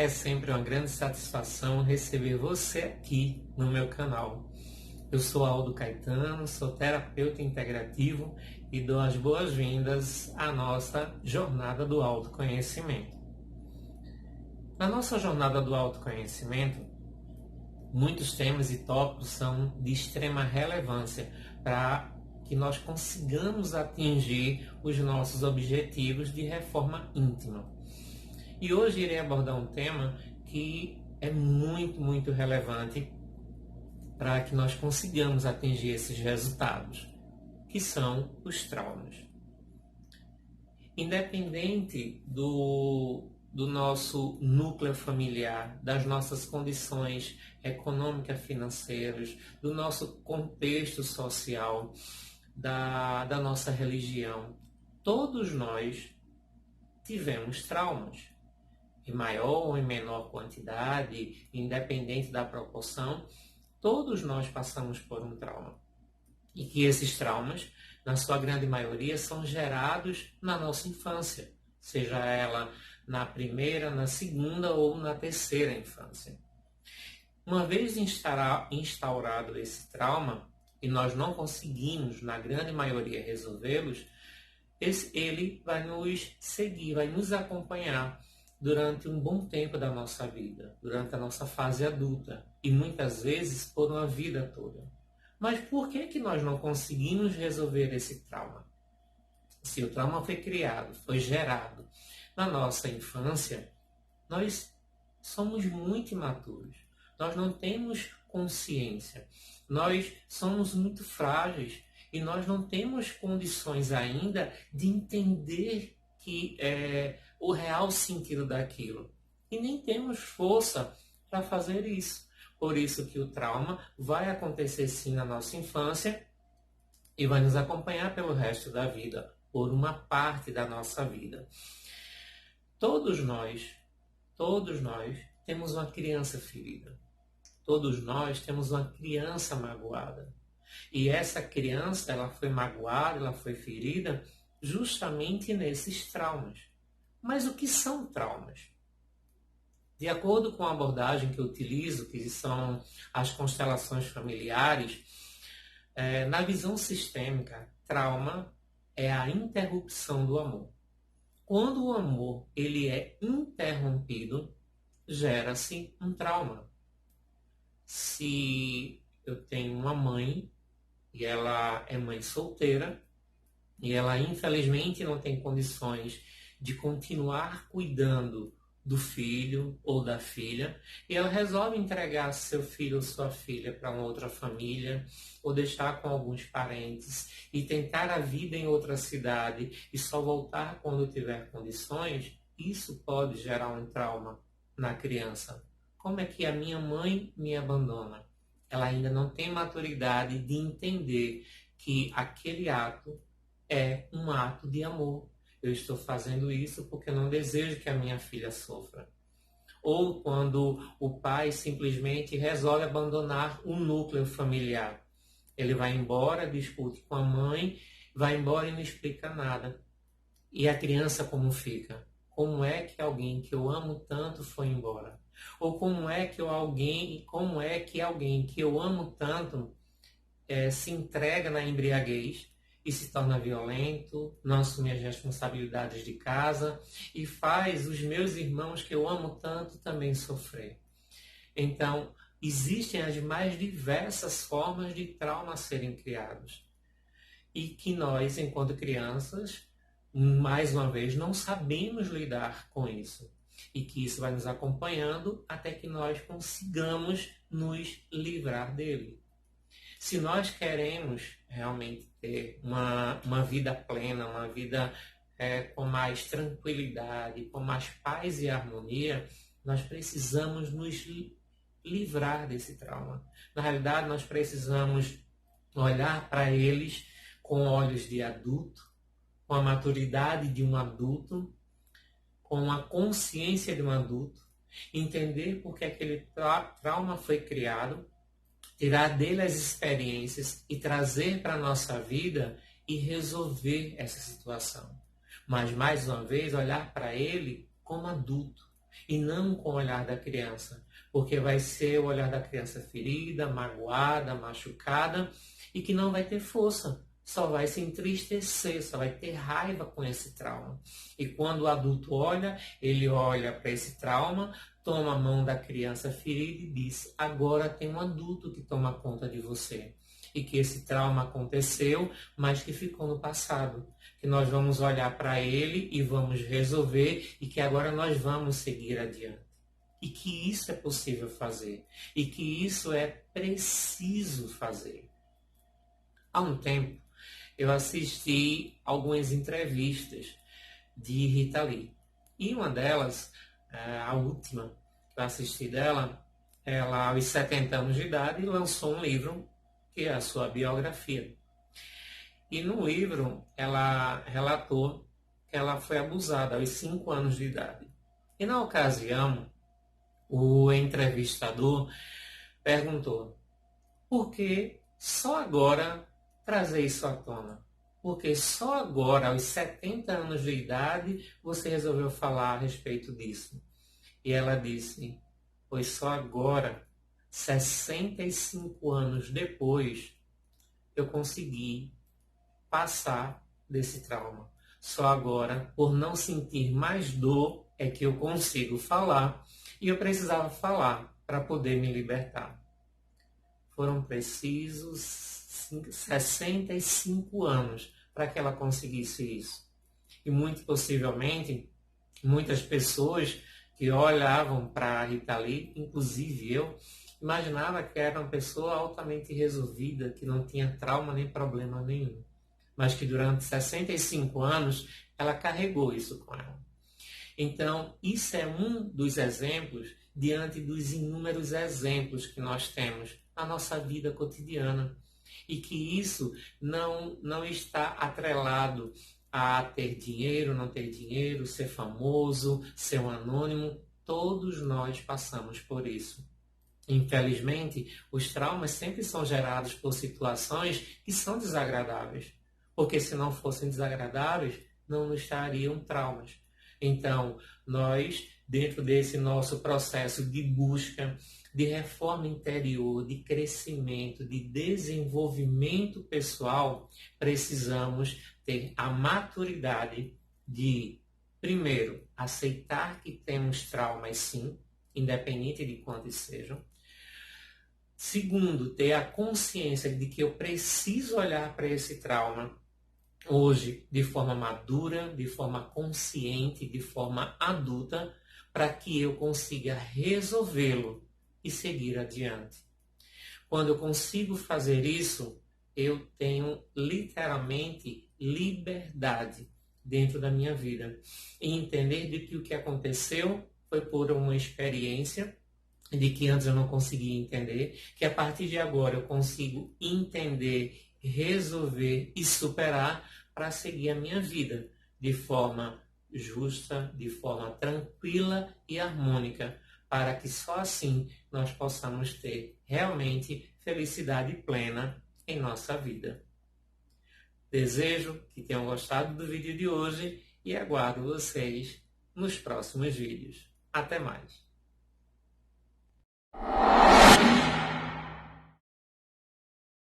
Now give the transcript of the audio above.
É sempre uma grande satisfação receber você aqui no meu canal. Eu sou Aldo Caetano, sou terapeuta integrativo e dou as boas-vindas à nossa jornada do autoconhecimento. Na nossa jornada do autoconhecimento, muitos temas e tópicos são de extrema relevância para que nós consigamos atingir os nossos objetivos de reforma íntima. E hoje irei abordar um tema que é muito relevante para que nós consigamos atingir esses resultados, que são os traumas. Independente do nosso núcleo familiar, das nossas condições econômicas, financeiras, do nosso contexto social, da nossa religião, todos nós tivemos traumas. Em maior ou em menor quantidade, independente da proporção, todos nós passamos por um trauma. E que esses traumas, na sua grande maioria, são gerados na nossa infância, seja ela na primeira, na segunda ou na terceira infância. Uma vez instaurado esse trauma, e nós não conseguimos, na grande maioria, resolvê-los, ele vai nos seguir, vai nos acompanhar durante um bom tempo da nossa vida, durante a nossa fase adulta e muitas vezes por uma vida toda. Mas por que nós não conseguimos resolver esse trauma? Se o trauma foi criado, foi gerado na nossa infância, nós somos muito imaturos, nós não temos consciência, nós somos muito frágeis e nós não temos condições ainda de entender que o real sentido daquilo. E nem temos força para fazer isso. Por isso que o trauma vai acontecer sim na nossa infância e vai nos acompanhar pelo resto da vida, por uma parte da nossa vida. Todos nós temos uma criança ferida. Todos nós temos uma criança magoada. E essa criança, ela foi magoada, ela foi ferida justamente nesses traumas. Mas o que são traumas? De acordo com a abordagem que eu utilizo, que são as constelações familiares, na visão sistêmica, trauma é a interrupção do amor. Quando o amor ele é interrompido, gera-se um trauma. Se eu tenho uma mãe e ela é mãe solteira, e ela infelizmente não tem condições de continuar cuidando do filho ou da filha, e ela resolve entregar seu filho ou sua filha para uma outra família, ou deixar com alguns parentes, e tentar a vida em outra cidade, e só voltar quando tiver condições, isso pode gerar um trauma na criança. Como é que a minha mãe me abandona? Ela ainda não tem maturidade de entender que aquele ato é um ato de amor. Eu estou fazendo isso porque eu não desejo que a minha filha sofra. Ou quando o pai simplesmente resolve abandonar o núcleo familiar. Ele vai embora, discute com a mãe, vai embora e não explica nada. E a criança como fica? Como é que alguém que eu amo tanto foi embora? Ou como é que alguém que eu amo tanto se entrega na embriaguez e se torna violento, não assume as responsabilidades de casa e faz os meus irmãos que eu amo tanto também sofrer. Então, existem as mais diversas formas de trauma serem criados. E que nós, enquanto crianças, mais uma vez, não sabemos lidar com isso. E que isso vai nos acompanhando até que nós consigamos nos livrar dele. Se nós queremos realmente ter uma vida plena, uma vida com mais tranquilidade, com mais paz e harmonia, nós precisamos nos livrar desse trauma. Na realidade, nós precisamos olhar para eles com olhos de adulto, com a maturidade de um adulto, com a consciência de um adulto, entender por que aquele trauma foi criado, tirar dele as experiências e trazer para a nossa vida e resolver essa situação. Mas, mais uma vez, olhar para ele como adulto e não com o olhar da criança, porque vai ser o olhar da criança ferida, magoada, machucada e que não vai ter força, só vai se entristecer, só vai ter raiva com esse trauma. E quando o adulto olha, ele olha para esse trauma, toma a mão da criança ferida e diz: agora tem um adulto que toma conta de você. E que esse trauma aconteceu, mas que ficou no passado. Que nós vamos olhar para ele e vamos resolver e que agora nós vamos seguir adiante. E que isso é possível fazer. E que isso é preciso fazer. Há um tempo, eu assisti algumas entrevistas de Rita Lee. E uma delas, a última que eu assisti dela, ela aos 70 anos de idade lançou um livro que é a sua biografia. E no livro ela relatou que ela foi abusada aos 5 anos de idade. E na ocasião, o entrevistador perguntou: por que só agora trazer isso à tona? Porque só agora, aos 70 anos de idade, você resolveu falar a respeito disso. E ela disse: pois só agora, 65 anos depois, eu consegui passar desse trauma. Só agora, por não sentir mais dor, é que eu consigo falar. E eu precisava falar para poder me libertar. Foram precisos 65 anos para que ela conseguisse isso. E muito possivelmente, muitas pessoas que olhavam para a Rita Lee, inclusive eu, imaginava que era uma pessoa altamente resolvida, que não tinha trauma nem problema nenhum. Mas que durante 65 anos ela carregou isso com ela. Então, isso é um dos exemplos diante dos inúmeros exemplos que nós temos na nossa vida cotidiana. E que isso não está atrelado a ter dinheiro, não ter dinheiro, ser famoso, ser um anônimo. Todos nós passamos por isso. Infelizmente, os traumas sempre são gerados por situações que são desagradáveis. Porque se não fossem desagradáveis, não nos estariam traumas. Então, nós, dentro desse nosso processo de busca, de reforma interior, de crescimento, de desenvolvimento pessoal, precisamos ter a maturidade de, primeiro, aceitar que temos traumas sim, independente de quantos sejam. Segundo, ter a consciência de que eu preciso olhar para esse trauma hoje de forma madura, de forma consciente, de forma adulta, para que eu consiga resolvê-lo e seguir adiante. Quando eu consigo fazer isso, eu tenho literalmente liberdade dentro da minha vida. E entender de que o que aconteceu foi por uma experiência de que antes eu não conseguia entender, que a partir de agora eu consigo entender, resolver e superar para seguir a minha vida de forma justa, de forma tranquila e harmônica, para que só assim nós possamos ter realmente felicidade plena em nossa vida. Desejo que tenham gostado do vídeo de hoje e aguardo vocês nos próximos vídeos. Até mais!